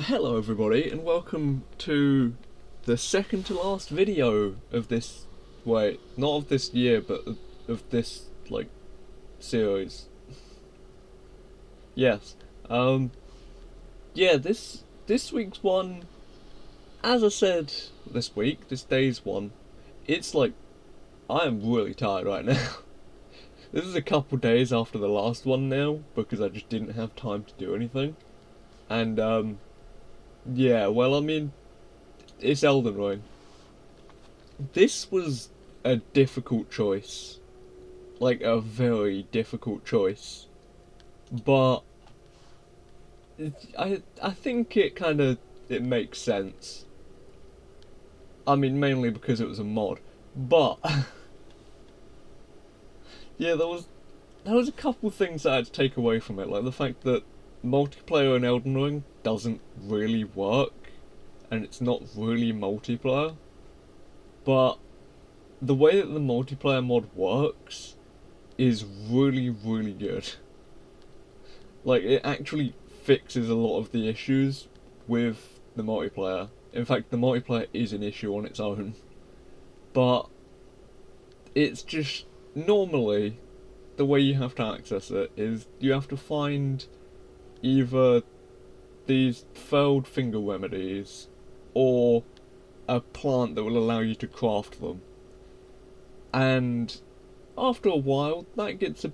Hello everybody and welcome to the second to last video of this, wait, not of this year but of this, series. Yes. Yeah, this week's one, as I said this day's one, it's like, I am really tired right now. This is a couple days after the last one now, because I just didn't have time to do anything. And, yeah, well, I mean, it's Elden Ring. This was a difficult choice. Like, a very difficult choice. But I think it makes sense. I mean, mainly because it was a mod. But yeah, there was a couple things that I had to take away from it, like the fact that multiplayer in Elden Ring doesn't really work, and it's not really multiplayer. But the way that the multiplayer mod works is really, really good. Like, it actually fixes a lot of the issues with the multiplayer. In fact, the multiplayer is an issue on its own. But it's just, normally, the way you have to access it is you have to find either these failed finger remedies or a plant that will allow you to craft them. And after a while, that gets a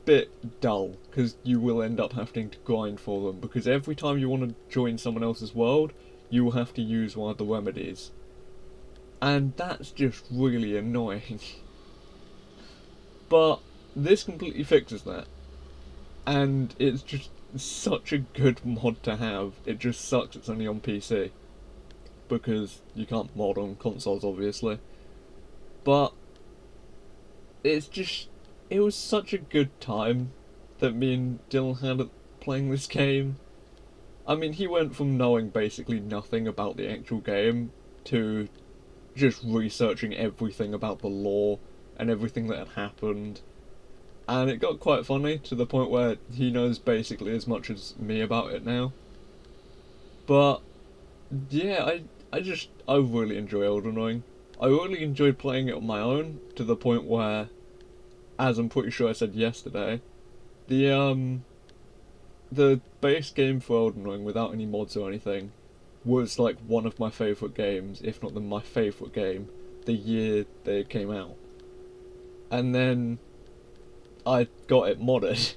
bit dull, because you will end up having to grind for them, because every time you want to join someone else's world, you will have to use one of the remedies. And that's just really annoying. But this completely fixes that. And it's just such a good mod to have. It just sucks it's only on PC, because you can't mod on consoles, obviously. But it was such a good time that me and Dylan had playing this game. I mean, he went from knowing basically nothing about the actual game to just researching everything about the lore and everything that had happened. And it got quite funny, to the point where he knows basically as much as me about it now. But yeah, I really enjoy Elden Ring. I really enjoyed playing it on my own, to the point where, as I'm pretty sure I said yesterday, the the base game for Elden Ring, without any mods or anything, was like one of my favourite games, if not my favourite game, the year they came out. And then I got it modded.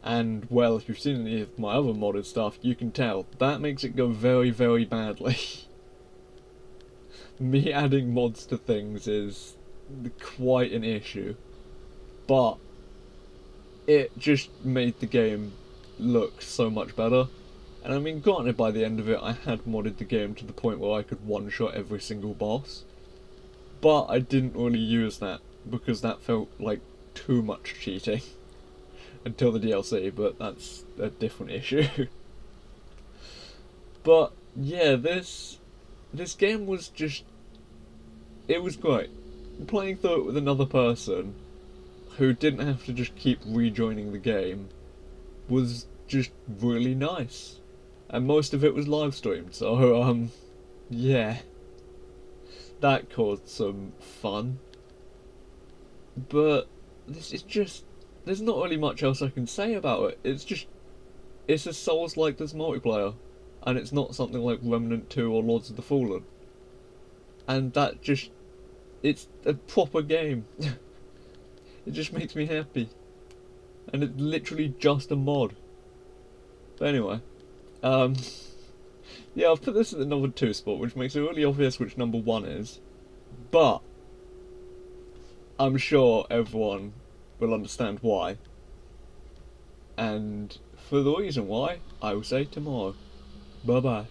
And, well, if you've seen any of my other modded stuff, you can tell that makes it go very, very badly. Me adding mods to things is quite an issue. But it just made the game look so much better. And I mean, granted, by the end of it, I had modded the game to the point where I could one-shot every single boss. But I didn't really use that, because that felt like too much cheating. Until the DLC, but that's a different issue. But yeah, this game was just, it was great. Playing through it with another person who didn't have to just keep rejoining the game was just really nice. And most of it was live streamed, so yeah, that caused some fun. But this is just, there's not really much else I can say about it. It's a Souls-like that's multiplayer, and it's not something like Remnant 2 or Lords of the Fallen. And that just, it's a proper game. It just makes me happy. And it's literally just a mod. But anyway, um, yeah, I've put this at the number 2 spot, which makes it really obvious which number 1 is. But I'm sure everyone will understand why. And for the reason why, I will say tomorrow. Bye bye.